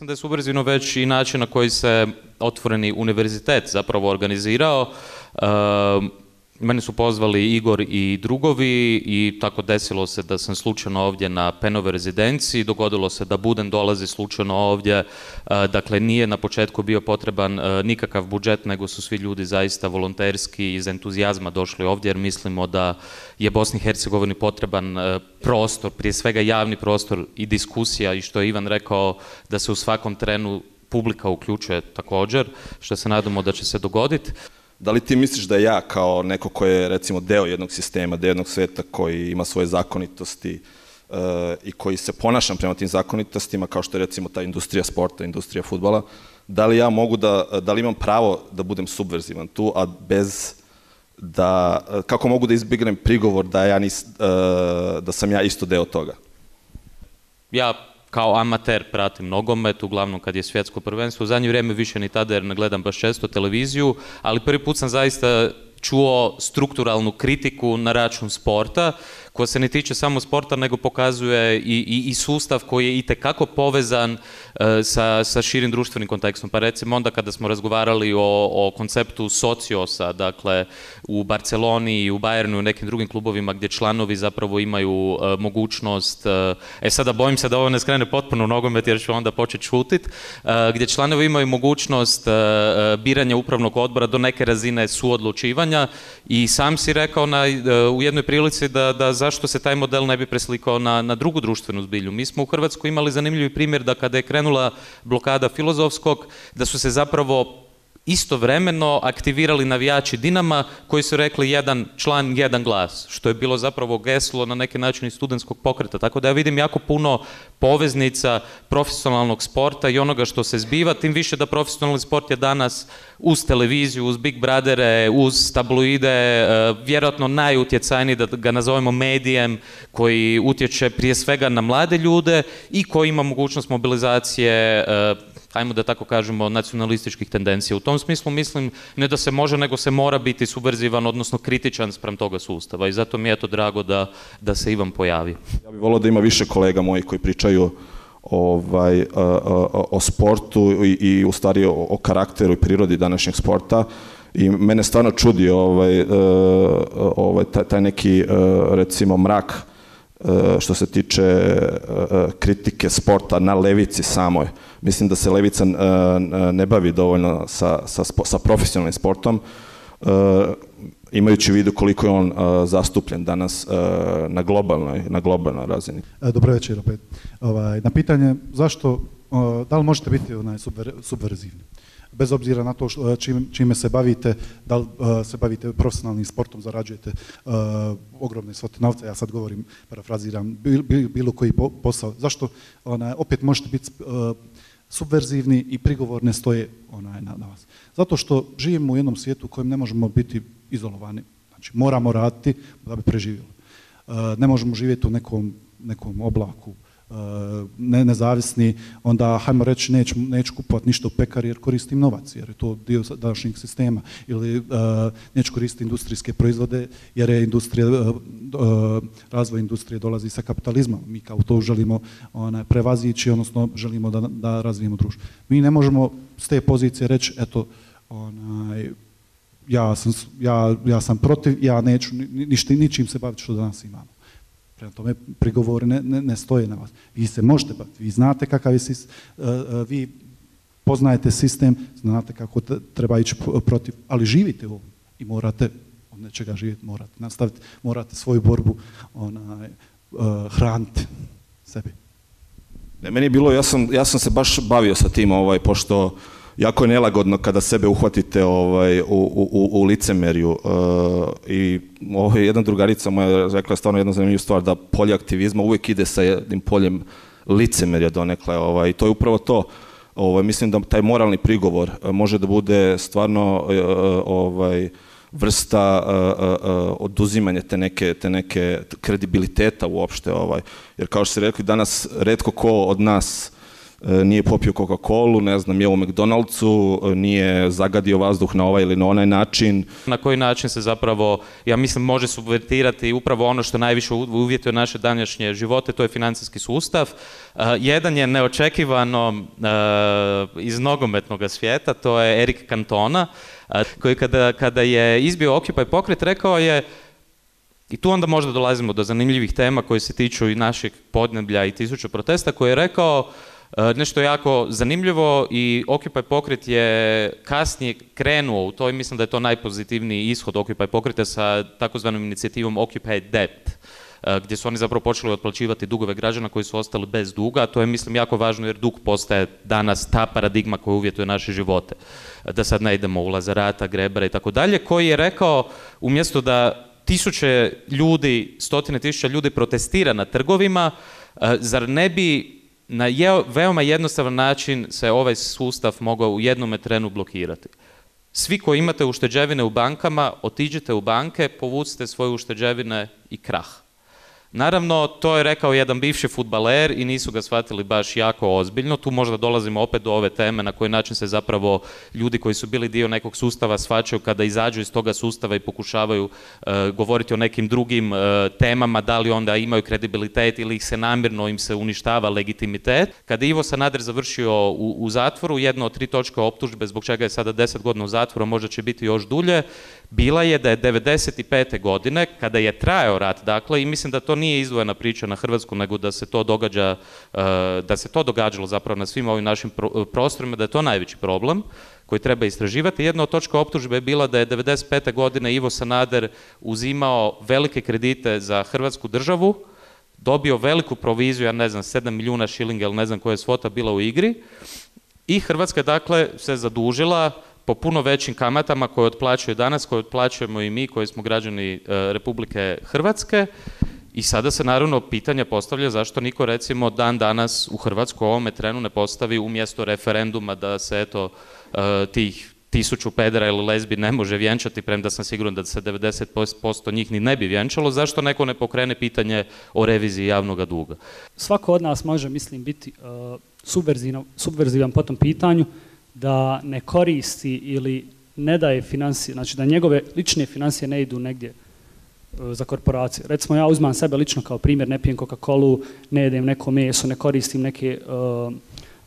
da je subverzivno već i način na koji se otvoreni univerzitet zapravo organizirao. Mene su pozvali Igor i drugovi i tako desilo se da sam slučajno ovdje na Penove rezidenciji, dogodilo se da Buden dolazi slučajno ovdje, dakle nije na početku bio potreban nikakav budžet, nego su svi ljudi zaista volonterski iz entuzijazma došli ovdje jer mislimo da je Bosni i Hercegovini potreban prostor, prije svega javni prostor i diskusija i što je Ivan rekao da se u svakom trenu publika uključuje također, što se nadamo da će se dogoditi. Da li ti misliš da ja kao neko ko je recimo deo jednog sistema, deo jednog sveta koji ima svoje zakonitosti i koji se ponašam prema tim zakonitostima, kao što je recimo ta industrija sporta, industrija fudbala, da li ja mogu da li imam pravo da budem subverzivan tu, a bez da, kako mogu da izbjegnem prigovor da sam ja isto deo toga? Ja kao amater pratim nogomet, uglavnom kad je svjetsko prvenstvo. U zadnje vrijeme više ni tada jer ne gledam baš često televiziju, ali prvi put sam zaista čuo strukturalnu kritiku na račun sporta, koja se ne tiče samo sporta, nego pokazuje i sustav koji je itekako povezan sa širim društvenim kontekstom. Pa recimo onda kada smo razgovarali o konceptu sociosa, dakle u Barceloni i u Bayernu i u nekim drugim klubovima gdje članovi zapravo imaju mogućnost, sada bojim se da ovo ne skrene potpuno u nogomet jer ću onda početi šutit, gdje članovi imaju mogućnost biranja upravnog odbora do neke razine suodlučivanja i sam si rekao u jednoj prilici da zašto se taj model ne bi preslikao na drugu društvenu zbilju. Mi smo u Hrvatskoj imali zanimljivi primjer da kada je krenula blokada Filozofskog, da su se zapravo istovremeno aktivirali navijači Dinama koji su rekli jedan član, jedan glas, što je bilo zapravo geslo na neki način i studentskog pokreta. Tako da ja vidim jako puno poveznica profesionalnog sporta i onoga što se zbiva, tim više da profesionalni sport je danas uz televiziju, uz Big Brothera, uz tabloide, vjerojatno najutjecajniji, da ga nazovemo medijem, koji utječe prije svega na mlade ljude i koji ima mogućnost mobilizacije, ajmo da tako kažemo, nacionalističkih tendencija. U tom smislu mislim ne da se može, nego se mora biti subverzivan, odnosno kritičan spram toga sustava i zato mi je to drago da se Ivan pojavi. Ja bih volio da ima više kolega mojih koji pričaju o sportu i u stvari o karakteru i prirodi današnjeg sporta i mene stvarno čudi taj neki recimo mrak što se tiče kritike sporta na levici samoj. Mislim da se levica ne bavi dovoljno sa profesionalnim sportom, imajući u vidu koliko je on zastupljen danas na globalnoj razini. Dobro večer opet. Na pitanje zašto, da li možete biti subverzivni? Bez obzira na to čime se bavite, da li se bavite profesionalnim sportom, zarađujete ogromne svote novca, ja sad govorim, parafraziram, bilo koji posao. Zašto opet možete biti subverzivni i prigovor ne stoje na vas? Zato što živimo u jednom svijetu u kojem ne možemo biti izolovani. Znači, moramo raditi da bi preživjeli. Ne možemo živjeti u nekom oblaku, nezavisni, onda hajmo reći neću kupovati ništa u pekari jer koristim novac, jer je to dio današnjeg sistema, ili neću koristiti industrijske proizvode jer je razvoj industrije dolazi sa kapitalizmom. Mi kao to želimo prevazići, odnosno želimo da razvijemo društvo. Mi ne možemo s te pozicije reći, eto, ja sam protiv, ja neću ničim se baviti što danas imamo. Prema tome, prigovori ne stoje na vas. Vi se možete baviti, vi znate kakav je sistem, vi poznajete sistem, znate kako treba ići protiv, ali živite u ovom i morate od nečega živjeti, morate nastaviti, morate svoju borbu hraniti sebi. Meni je bilo, ja sam se baš bavio sa tim, pošto jako je nelagodno kada sebe uhvatite u licemerju i jedna drugarica moja rekla stvarno jednu zanimljivu stvar, da polje aktivizma uvijek ide sa jednim poljem licemerja donekle i to je upravo to. Mislim da taj moralni prigovor može da bude stvarno vrsta oduzimanja te neke kredibiliteta uopšte, jer kao što ste rekli, danas retko ko od nas nije popio Coca-Colu, ne znam, jeo u McDonald'su, nije zagadio vazduh na ovaj ili na onaj način. Na koji način se zapravo, ja mislim, može subvertirati upravo ono što najviše uvjetuje naše današnje živote, to je financijski sustav. Jedan je neočekivano iz nogometnog svijeta, to je Eric Cantona, koji kada je izbio Occupy pokret rekao je, i tu onda možda dolazimo do zanimljivih tema koje se tiču i našeg podneblja i tisuća protesta, koji je rekao nešto jako zanimljivo i Occupy pokret je kasnije krenuo u to i mislim da je to najpozitivniji ishod Occupy pokreta sa takozvanom inicijativom Occupy Debt, gdje su oni zapravo počeli otplaćivati dugove građana koji su ostali bez duga, a to je, mislim, jako važno jer dug postaje danas ta paradigma koja uvjetuje naše živote. Da sad ne idemo u Lazarata, Grebara i tako dalje, koji je rekao, umjesto da tisuće ljudi, stotine tisuća ljudi protestira na trgovima, zar ne bi na veoma jednostavan način se ovaj sustav mogao u jednome trenu blokirati? Svi koji imate ušteđevine u bankama, otiđite u banke, povucite svoje ušteđevine i krah. Naravno, to je rekao jedan bivši fudbaler i nisu ga shvatili baš jako ozbiljno. Tu možda dolazimo opet do ove teme na koji način se zapravo ljudi koji su bili dio nekog sustava shvaćaju kada izađu iz toga sustava i pokušavaju govoriti o nekim drugim temama, da li onda imaju kredibilitet ili ih se namjerno im se uništava legitimitet. Kada je Ivo Sanader završio u zatvoru, jedna od 3 točke optužbe zbog čega je sada 10 godina u zatvoru, možda će biti još dulje, bila je da je 95. godine, kada je trajao rat, dakle, i mislim da to nije izdvojena priča na Hrvatsku, nego da se to događa, da se to događalo zapravo na svim ovim našim prostorima, da je to najveći problem koji treba istraživati. Jedna od točka optužbe je bila da je 95. godine Ivo Sanader uzimao velike kredite za Hrvatsku državu, dobio veliku proviziju, ja ne znam, 7 milijuna šilinga ili ne znam koja je svota bila u igri, i Hrvatska, dakle, se zadužila po puno većim kamatama koje otplaćuje danas, koje otplaćujemo i mi koji smo građani Republike Hrvatske. I sada se naravno pitanje postavlja zašto niko, recimo, dan danas u Hrvatskoj u ovome trenu ne postavi umjesto referenduma da se eto tih 1000 pedera ili lezbi ne može vjenčati, premda sam siguran da se 90% njih ni ne bi vjenčalo, zašto neko ne pokrene pitanje o reviziji javnog duga? Svako od nas može, mislim, biti subverzivan po tom pitanju, da ne koristi ili ne daje financije, znači da njegove lične financije ne idu negdje za korporacije. Recimo, ja uzmam sebe lično kao primjer, ne pijem Coca-Colu, ne jedem neko meso, ne koristim neke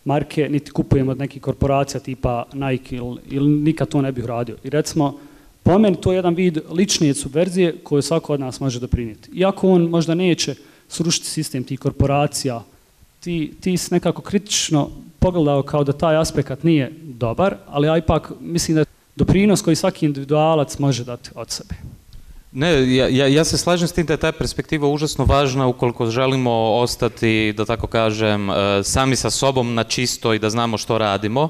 marke, niti kupujem od nekih korporacija tipa Nike ili nikad to ne bih radio. I recimo, po meni to je jedan vid lične subverzije koju svako od nas može doprinijeti. Iako on možda neće srušiti sistem tih korporacija, ti si nekako kritično pogledao kao da taj aspekt nije dobar, ali ja ipak mislim da je doprinos koji svaki individualac može dati od sebe. Ne, ja se slažem s tim da je ta perspektiva užasno važna ukoliko želimo ostati, da tako kažem, sami sa sobom na čisto i da znamo što radimo.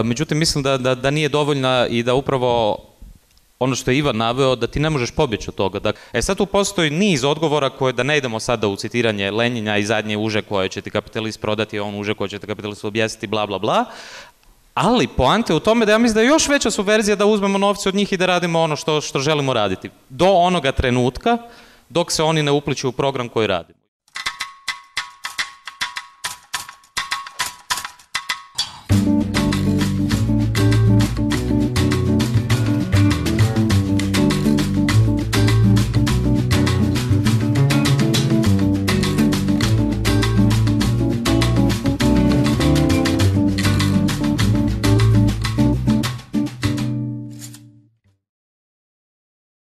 Međutim, mislim da nije dovoljna i da upravo ono što je Ivan naveo, da ti ne možeš pobjeći od toga. Sad tu postoji niz odgovora koje, da ne idemo sada u citiranje Lenjina i zadnje uže koje će ti kapitalist prodati, on uže koje će ti kapitalist objesiti, bla, bla, bla. Ali poanta je u tome da ja mislim da je još veća subverzija da uzmemo novce od njih i da radimo ono što želimo raditi. Do onoga trenutka dok se oni ne upliču u program koji radimo.